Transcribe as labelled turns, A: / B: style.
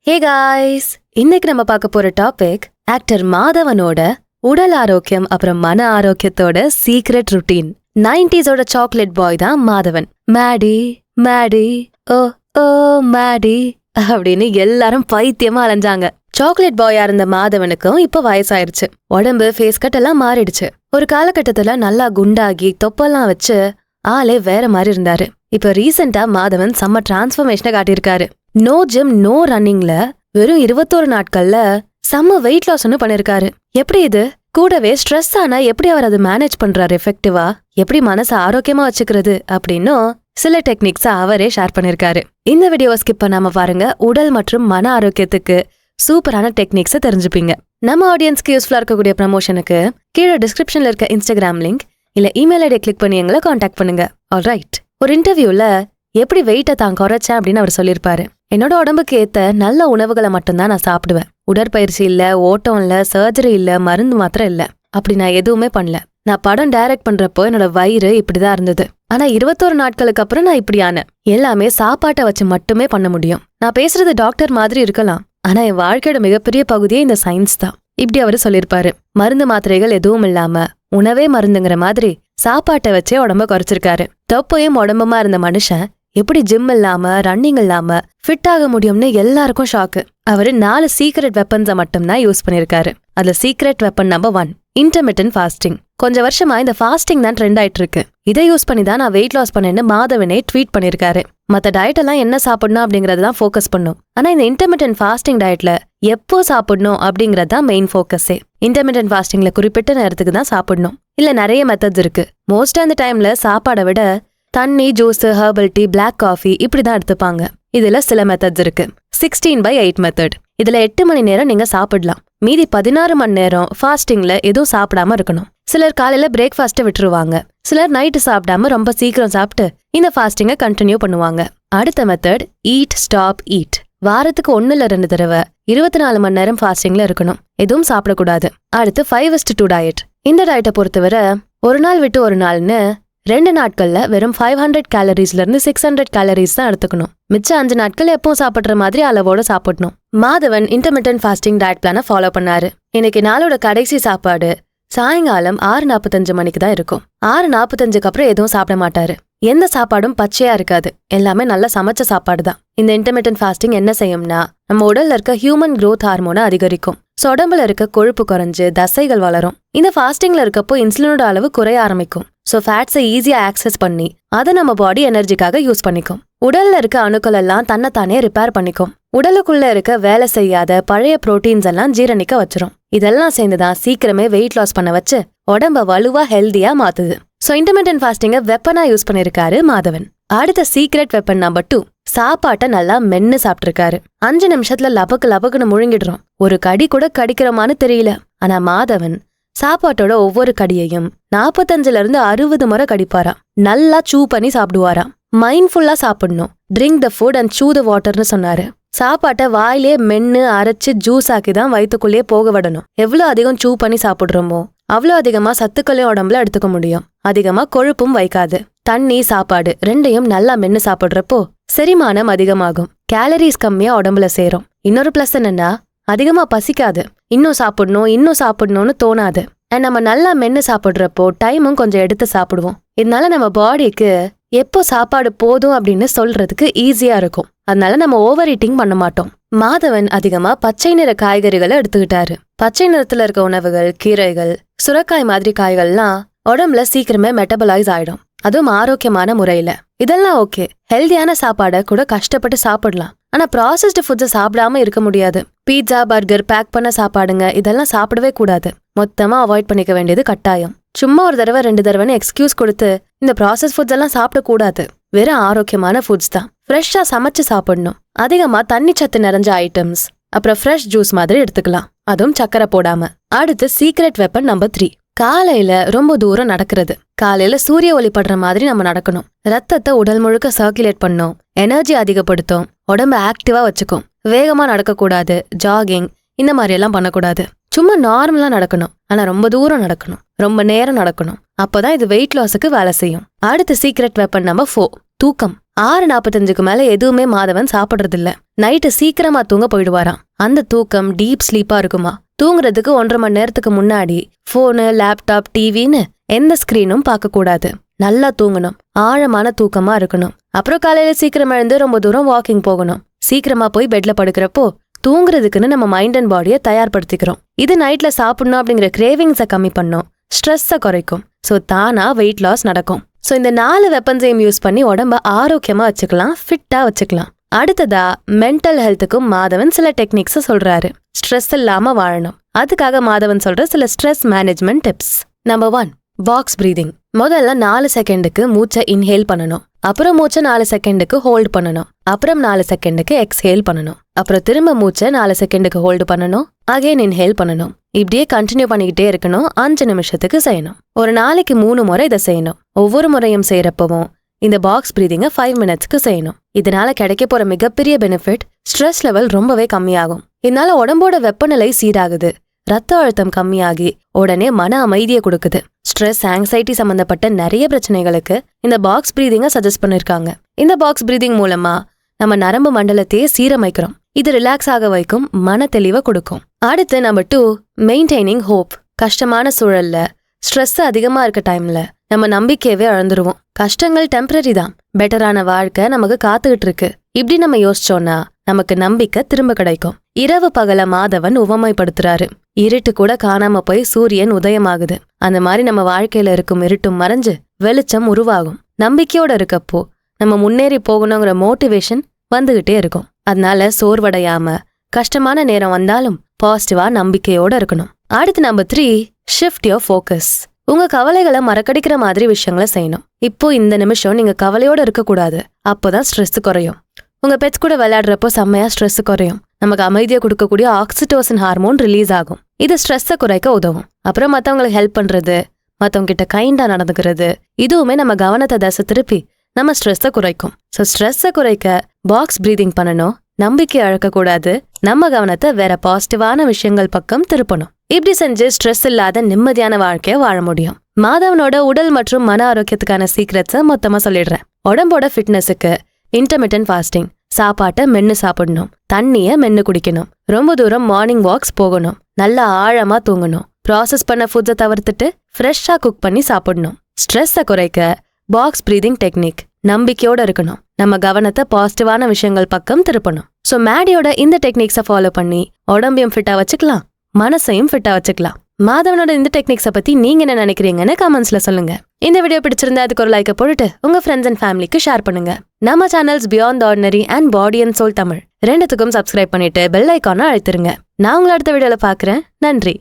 A: Hey guys, இன்னைக்கு நம்ம பார்க்க போற டாபிக் ஆக்டர் மாதவனோட உடல் ஆரோக்கியம் அப்புறம் மன ஆரோக்கியத்தோட secret routine. 90s chocolate boy தான் மாதவன். மேடி மேடி ஓ ஓ மேடி அப்படின்னு எல்லாரும் பைத்தியமா அலைஞ்சாங்க. சாக்லேட் பாயா இருந்த மாதவனுக்கும் இப்ப வயசாயிருச்சு. உடம்பு ஃபேஸ் கட் எல்லாம் மாறிடுச்சு. ஒரு காலகட்டத்துல நல்லா குண்டாகி தொப்பெல்லாம் வச்சு ஆளே வேற மாதிரி இருந்தாரு. இப்ப ரீசெண்டா மாதவன் செம்ம டிரான்ஸ்ஃபர்மேஷனை காட்டியிருக்காரு. நோ ஜிம் நோ ரன்னிங்ல வெறும் 21 நாட்கள்ல செம்ம வெயிட் லாஸ் பண்ணிருக்காரு. எப்படி இது? கூடவே ஸ்ட்ரெஸ் ஆனா எப்படி அவர் அதை மேனேஜ் பண்றாரு எஃபெக்டிவா, எப்படி மனசை ஆரோக்கியமா வச்சுக்கிறது அப்படின்னும் சில டெக்னிக்ஸ் அவரே ஷேர் பண்ணிருக்காரு. இந்த வீடியோ ஸ்கிப் பண்ணாம பாருங்க. உடல் மற்றும் மன ஆரோக்கியத்துக்கு சூப்பரான டெக்னிக்ஸை தெரிஞ்சுப்பீங்க. நம்ம ஆடியன்ஸ்க்கு யூஸ்ஃபுல்லா இருக்கக்கூடிய ப்ரமோஷனுக்கு கீழே டிஸ்கிரிப்ஷன்ல இருக்க இன்ஸ்டாகிராம் லிங்க் இல்ல இமெயில் ஐடியை கிளிக் பண்ணி எங்களை காண்டாக்ட் பண்ணுங்க. ஆல்ரைட், ஒரு இன்டர்வியூல எப்படி வெயிட்டை தான் குறைச்சேன் அப்படின்னு அவர் சொல்லியிருப்பாரு. என்னோட உடம்புக்கு ஏத்த நல்ல உணவுகளை மட்டும்தான் நான் சாப்பிடுவேன். உடற்பயிற்சி இல்ல, ஓட்டம் இல்ல, சர்ஜரி இல்ல, மருந்து மாத்திரம் இல்ல, அப்படி நான் எதுவுமே பண்ணல. நான் படம் டைரக்ட் பண்றப்போ என்னோட வயிறு இப்படிதான் இருந்தது. ஆனா 21 நாட்களுக்கு அப்புறம் நான் இப்படி ஆனேன். எல்லாமே சாப்பாட்டை வச்சு மட்டுமே பண்ண முடியும். நான் பேசுறது டாக்டர் மாதிரி இருக்கலாம், ஆனா என் வாழ்க்கையோட மிகப்பெரிய பகுதியே இந்த சயின்ஸ் தான். இப்படி அவரு சொல்லியிருப்பாரு. மருந்து மாத்திரைகள் எதுவும் இல்லாம உணவே மருந்துங்கிற மாதிரி சாப்பாட்டை வச்சே உடம்ப குறைச்சிருக்காரு. தொப்பையும் உடம்புமா இருந்த மனுஷன் எப்படி ஜிம் இல்லாம ரன்னிங் இல்லாம ஃபிட் ஆக முடியும்னு எல்லாருக்கும் ஷாக்கு. அவரு 4 சீக்ரெட் வெப்பன்ஸை மட்டும்தான் யூஸ் பண்ணிருக்காரு. அதுல secret weapon number 1 intermittent fasting. கொஞ்ச வருஷமா இந்த ஃபாஸ்டிங் தான் ட்ரெண்ட் ஆயிட்டு இருக்கு. இதை யூஸ் பண்ணி தான் நான் வெயிட் லாஸ் பண்ணேன்னு மாதவனே ட்வீட் பண்ணிருக்காரு. மத்த டயட் எல்லாம் என்ன சாப்பிடணும் அப்படிங்கறதான் ஃபோக்கஸ் பண்ணும். ஆனா இந்த இன்டர்மிட்டன்ட் ஃபாஸ்டிங் டயட்ல எப்போ சாப்பிடணும் அப்படிங்கறது தான் மெயின் ஃபோக்கஸே. இன்டர்மிட்டன்ட் ஃபாஸ்டிங்ல குறிப்பிட்ட நேரத்துக்கு தான் சாப்பிடணும். இல்ல நிறைய மெத்தட்ஸ் இருக்கு. மோஸ்ட் அந்த டைம்ல சாப்பாடை விட தண்ணி, juice, herbal tea, black coffee இப்படிதான் எடுத்துப்பாங்க. இதுல சில மெத்தட்ஸ் இருக்கு. 16/8 மெத்தட். இதுல 8 மணி நேரம் நீங்க சாப்பிடலாம். மீதி 16 மணி நேரம் ஃபாஸ்டிங்ல எதுவும் சாப்பிடாம இருக்கணும். சிலர் காலையில பிரேக்ஃபாஸ்ட்டை விட்டுருவாங்க. சிலர் நைட்டு சாப்பிடாம ரொம்ப சீக்கிரம் சாப்பிட்டு இந்த ஃபாஸ்டிங்கை கண்டினியூ பண்ணுவாங்க. அடுத்த மெத்தட் ஈட் ஸ்டாப் ஈட். வாரத்துக்கு 1 இல்ல 2 தடவை 24 மணி நேரம் ஃபாஸ்டிங்ல இருக்கணும். எதுவும் சாப்பிடக்கூடாது. அடுத்து 5:2 டயட். இந்த டயட்டை பொறுத்தவரை ஒரு நாள் விட்டு ஒரு நாள்னு 2 நாட்கள்ல வெறும் 500 கேலரிஸ்ல இருந்து 600 கேலரிஸ் தான் எடுத்துக்கணும். மிச்சம் 5 நாட்கள் எப்பவும் சாப்பிடுற மாதிரி அளவோட சாப்பிடணும். மாதவன் இன்டர்மிட்டன்ட் ஃபாஸ்டிங் டயட் பிளான ஃபாலோ பண்ணாரு. இன்னைக்கு நாளோட கடைசி சாப்பாடு சாயங்காலம் 6:45 மணிக்கு தான் இருக்கும். 6:45க்கு அப்புறம் எதுவும் சாப்பிட மாட்டாரு. எந்த சாப்பாடும் பச்சையா இருக்காது. எல்லாமே நல்லா சமைச்ச சாப்பாடு தான். இந்த இன்டர்மிட்டன்ட் ஃபாஸ்டிங் என்ன செய்யும்னா நம்ம உடல்ல இருக்க ஹியூமன் growth ஹார்மோனை அதிகரிக்கும். உடம்புல இருக்க கொழுப்பு குறைஞ்சு தசைகள் வளரும். இந்த ஃபாஸ்டிங்ல இருக்கப்போ இன்சுலினோட அளவு குறைய ஆரம்பிக்கும். சோ ஃபேட்ஸை ஈஸியா ஆக்சஸ் பண்ணி அதை நம்ம பாடி எனர்ஜிக்காக யூஸ் பண்ணிக்கும். உடல்ல இருக்க அணுக்கள் எல்லாம் தன்னைத்தானே ரிப்பேர் பண்ணிக்கும். உடலுக்குள்ள இருக்க வேலை செய்யாத பழைய புரோட்டீன்ஸ் எல்லாம் ஜீரணிக்க வச்சிரும். இதெல்லாம் சேர்ந்துதான் சீக்கிரமே வெயிட் லாஸ் பண்ண வச்சு உடம்ப வலுவா ஹெல்தியா மாத்துது. சோ இன்டர்மிட்டன்ட் ஃபாஸ்டிங்க வெப்பனா யூஸ் பண்ணிருக்காரு மாதவன். அடுத்த சீக்ரெட் வெப்பன் நம்பர் 2 சாப்பாட்டை நல்லா மென்னு சாப்பிட்டிருக்காரு. 5 நிமிஷத்துல லபக்கு லபக்குன்னு முழுங்கிடுறோம். ஒரு கடி கூட கடிக்கிறோமான்னு தெரியல. ஆனா மாதவன் சாப்பாட்டோட ஒவ்வொரு கடியையும் 45ல இருந்து 60 முறை கடிப்பாராம். நல்லா சூ பண்ணி சாப்பிடுவாராம். மைண்ட்ஃபுல்லா சாப்பிடணும். ட்ரிங்க் த ஃபுட் அண்ட் சூ த வாட்டர்னு சொன்னாரு. சாப்பாட்டை வாயிலே மென்னு அரைச்சு ஜூஸ் ஆக்கி தான் வயிற்றுக்குள்ளேயே போக விடணும். எவ்வளவு அதிகம் சூ பண்ணி சாப்பிடுறோமோ அவ்வளோ அதிகமா சத்துக்களையும் உடம்புல எடுத்துக்க முடியும். அதிகமா கொழுப்பும் வைக்காது. தண்ணி, சாப்பாடு ரெண்டையும் நல்லா மென்னு சாப்பிடுறப்போ செரிமானம் அதிகமாகும். கேலரிஸ் கம்மியா உடம்புல சேரும். இன்னொரு பிளஸ் என்னன்னா அதிகமா பசிக்காது. இன்னும் சாப்பிடணும்னு தோணாது. அண்ட் நம்ம நல்லா மென்னு சாப்பிடுறப்போ டைமும் கொஞ்சம் எடுத்து சாப்பிடுவோம். இதனால நம்ம பாடிக்கு எப்போ சாப்பாடு போதும் அப்படின்னு சொல்றதுக்கு ஈஸியா இருக்கும். அதனால நம்ம ஓவர் ஈட்டிங் பண்ண மாட்டோம். மாதவன் அதிகமா பச்சை நிற காய்கறிகளை எடுத்துக்கிட்டாரு. பச்சை நிறத்துல இருக்க உணவுகள், கீரைகள், சுரக்காய் மாதிரி காய்கள்லாம் உடம்புல சீக்கிரமே மெட்டபலைஸ் ஆயிடும். அதுவும் ஆரோக்கியமான முறையில. இதெல்லாம் ஓகே. ஹெல்தியான சாப்பாடை கூட கஷ்டப்பட்டு சாப்பிடலாம். ஆனா ப்ராசஸ்டு ஃபுட்ஸை சாப்பிடாம இருக்க முடியாது. பீட்சா, பர்கர், பேக் பண்ண சாப்பாடுங்க இதெல்லாம் சாப்பிடவே கூடாது. மொத்தமா அவாய்ட் பண்ணிக்க வேண்டியது கட்டாயம். சும்மா ஒரு தடவை 2 தடவைன்னு எக்ஸ்கியூஸ் கொடுத்து இந்த ப்ராசஸ் ஃபுட்ஸ் எல்லாம் சாப்பிடக்கூடாது. வெறும் ஆரோக்கியமான ஃபுட்ஸ் தான். ஃப்ரெஷ்ஷா சமைச்சு சாப்பிடணும். அதிகமா தண்ணி சத்து நிறைஞ்ச ஐட்டம்ஸ், அப்புறம் ஃப்ரெஷ் ஜூஸ் மாதிரி எடுத்துக்கலாம். அதுவும் சக்கரை போடாம. அடுத்து சீக்ரெட் வெப்பன் நம்பர் 3 காலையில ரொம்ப தூரம் நடக்கிறது. காலையில சூரிய ஒளி படுற மாதிரி நம்ம நடக்கணும். ரத்தத்தை உடல் முழுக்க சர்க்குலேட் பண்ணும். எனர்ஜி அதிகப்படுத்தும். உடம்ப ஆக்டிவா வச்சுக்கும். வேகமா நடக்கக்கூடாது. ஜாகிங் இந்த மாதிரி எல்லாம் பண்ணக்கூடாது. சும்மா நார்மலா நடக்கணும். ஆனா ரொம்ப தூரம் நடக்கணும். ரொம்ப நேரம் நடக்கணும். அப்பதான் இது வெயிட் லாஸுக்கு வேலை செய்யும். அடுத்த சீக்ரெட் வெப்பன் நம்பர் 4 தூக்கம். 6:45க்கு மேல எதுவுமே மாதவன் சாப்பிடுறது இல்ல. நைட்டு சீக்கிரமா தூங்க போயிடுவாராம். அந்த தூக்கம் டீப் ஸ்லீப்பா இருக்குமா. தூங்குறதுக்கு 1.5 மணி நேரத்துக்கு முன்னாடி போனு, லேப்டாப், டிவின்னு எந்த ஸ்கிரீனும் பார்க்க கூடாது. நல்லா தூங்கணும், ஆழமான தூக்கமா இருக்கணும். அப்புறம் காலையில சீக்கிரம் எழுந்து ரொம்ப தூரம் வாக்கிங் போகணும். சீக்கிரமா போய் பெட்ல படுக்கிறப்போ தூங்குறதுக்குன்னு நம்ம மைண்ட் அண்ட் பாடியை தயார்படுத்திக்கிறோம். இது நைட்ல சாப்பிடணும் அப்படிங்கிற கிரேவிங்ஸை கம்மி பண்ணும், ஸ்ட்ரெஸ்ஸை குறைக்கும். ஸோ தானா வெயிட் லாஸ் நடக்கும். ஸோ இந்த 4 வெப்பன்ஸையும் யூஸ் பண்ணி உடம்ப ஆரோக்கியமா வச்சுக்கலாம், ஃபிட்டா வச்சுக்கலாம். அடுத்ததா மென்டல் ஹெல்த்துக்கும் மாதவன் சில டெக்னிக்ஸை சொல்றாரு. ஸ்ட்ரெஸ் இல்லாம வாழணும், அதுக்காக மாதவன் சொல்ற சில stress management tips. Number 1, box breathing. முதல்ல 4 செகண்டுக்கு மூச்சை இன்ஹேல் பண்ணணும். அப்புறம் மூச்சை 4 செகண்டுக்கு ஹோல்ட் பண்ணணும். அப்புறம் 4 செகண்டுக்கு எக்ஸ்ஹேல் பண்ணணும். அப்புறம் திரும்ப மூச்சை 4 செகண்டுக்கு ஹோல்டு பண்ணணும். அகைன் இன்ஹேல் பண்ணணும். இப்படியே கண்டினியூ பண்ணிக்கிட்டே இருக்கணும். 5 நிமிஷத்துக்கு செய்யணும். ஒரு நாளைக்கு 3 முறை இதை செய்யணும். ஒவ்வொரு முறையும் செய்யறப்பவும் இந்த பாக்ஸ் பிரீதிங்கை 5 மினிட்ஸ்க்கு செய்யணும். இதனால கிடைக்க போற மிகப்பெரிய பெனிஃபிட், ஸ்ட்ரெஸ் லெவல் ரொம்பவே கம்மியாகும். இதனால உடம்போட வெப்பநிலை சீராகுது, ரத்த அழுத்தம் கம்மியாகி உடனே மன அமைதியை கொடுக்குது. ஸ்ட்ரெஸ், ஆங்ஸைட்டி சம்பந்தப்பட்ட நிறைய பிரச்சனைகளுக்கு இந்த பாக்ஸ் பிரீதிங்கை சஜஸ்ட் பண்ணிருக்காங்க. இந்த பாக்ஸ் பிரீதிங் மூலமா நம்ம நரம்பு மண்டலத்தையே சீரமைக்கிறோம். இது ரிலாக்ஸ் ஆக வைக்கும், மன தெளிவை கொடுக்கும். அடுத்து நம்பர் 2, மெயின்டைனிங் ஹோப். கஷ்டமான சூழல்ல, ஸ்ட்ரெஸ் அதிகமா இருக்க டைம்ல நம்ம நம்பிக்கையவே இழந்துருவோம். கஷ்டங்கள் டெம்பரரி தான், பெட்டரான வாழ்க்கை நமக்கு காத்துக்கிட்டு இருக்கு. இப்படி நம்ம யோசிச்சோம்னா நமக்கு நம்பிக்கை திரும்ப கிடைக்கும். இரவு பகல மாதவன் உவமைப்படுத்துறாரு. இருட்டு கூட காணாம போய் சூரியன் உதயமாகுது. அந்த மாதிரி நம்ம வாழ்க்கையில இருக்கும் இருட்டும் மறைஞ்சு வெளிச்சம் உருவாகும். நம்பிக்கையோட இருக்கப்போ நம்ம முன்னேறி போகணுங்கிற மோட்டிவேஷன் வந்துகிட்டே இருக்கும். அதனால சோர்வடையாம கஷ்டமான நேரம் வந்தாலும் பாசிட்டிவா நம்பிக்கையோட இருக்கணும். அடுத்து நம்பர் 3, ஷிஃப்ட் யோர் ஃபோக்கஸ். உங்க கவலைகளை மறக்கடிக்கிற மாதிரி விஷயங்களை செய்யணும். இப்போ இந்த நிமிஷம் நீங்க கவலையோட இருக்கக்கூடாது, அப்போதான் ஸ்ட்ரெஸ் குறையும். உங்க பெட்ஸ் கூட விளையாடுறப்போ செம்மையா ஸ்ட்ரெஸ் குறையும். நமக்கு அமைதியை கொடுக்கக்கூடிய ஆக்சிடோசின் ஹார்மோன் ரிலீஸ் ஆகும். இது ஸ்ட்ரெஸ்ஸை குறைக்க உதவும். அப்புறம் மற்றவங்களுக்கு ஹெல்ப் பண்றது, மற்றவங்க கிட்ட கைண்டா நடந்துக்கிறது, இதுவுமே நம்ம கவனத்தை தசை திருப்பி நம்ம ஸ்ட்ரெஸ்ஸை குறைக்கும். ஸோ ஸ்ட்ரெஸ்ஸை குறைக்க பாக்ஸ் பிரீதிங் பண்ணணும். நம்பிக்கை அழக்கக்கூடாது, நம்ம கவனத்தை வேற பாசிட்டிவான விஷயங்கள் பக்கம் திருப்பணும். இப்படி செஞ்சு ஸ்ட்ரெஸ் இல்லாத நிம்மதியான வாழ்க்கைய வாழ முடியும். மாதவனோட உடல் மற்றும் மன ஆரோக்கியத்துக்கான சீக்ரெட்ஸை மொத்தமா சொல்லிடுறேன். உடம்போட ஃபிட்னஸுக்கு இன்டர்மிட்டன்ட் ஃபாஸ்டிங், சாப்பாட்டை மென்னு சாப்பிடணும், தண்ணிய மென்னு குடிக்கணும், ரொம்ப தூரம் மார்னிங் வாக்ஸ் போகணும், நல்லா ஆழமா தூங்கணும், ப்ராசஸ் பண்ண ஃபுட்ஸை தவிர்த்துட்டு ஃப்ரெஷ்ஷா குக் பண்ணி சாப்பிடணும். ஸ்ட்ரெஸ்ஸை குறைக்க பாக்ஸ் பிரீதிங் டெக்னிக், நம்பிக்கையோட இருக்கணும், நம்ம கவனத்தை பாசிட்டிவான விஷயங்கள் பக்கம் திருப்பணும். ஸோ மேடியோட இந்த டெக்னிக்ஸை ஃபாலோ பண்ணி உடம்பையும் ஃபிட்டா வச்சுக்கலாம், மனசையும் ஃபிட்டா வச்சுக்கலாம். மாதவனோட இந்த டெக்னிக்ஸை பத்தி நீங்க என்ன நினைக்கிறீங்கன்னு கமெண்ட்ஸ்ல சொல்லுங்க. இந்த வீடியோ பிடிச்சிருந்தா அதுக்கு ஒரு லைக்கை போட்டுட்டு உங்க ஃப்ரெண்ட்ஸ் அண்ட் ஃபேமிலிக்கு ஷேர் பண்ணுங்க. நம்ம channels beyond the ordinary and body and soul Tamil ரெண்டுத்துக்கும் சப்ஸ்கிரைப் பண்ணிட்டு பெல் ஐகானை அழுத்திருங்க. நான் உங்களை அடுத்த வீடியோல பாக்குறேன். நன்றி.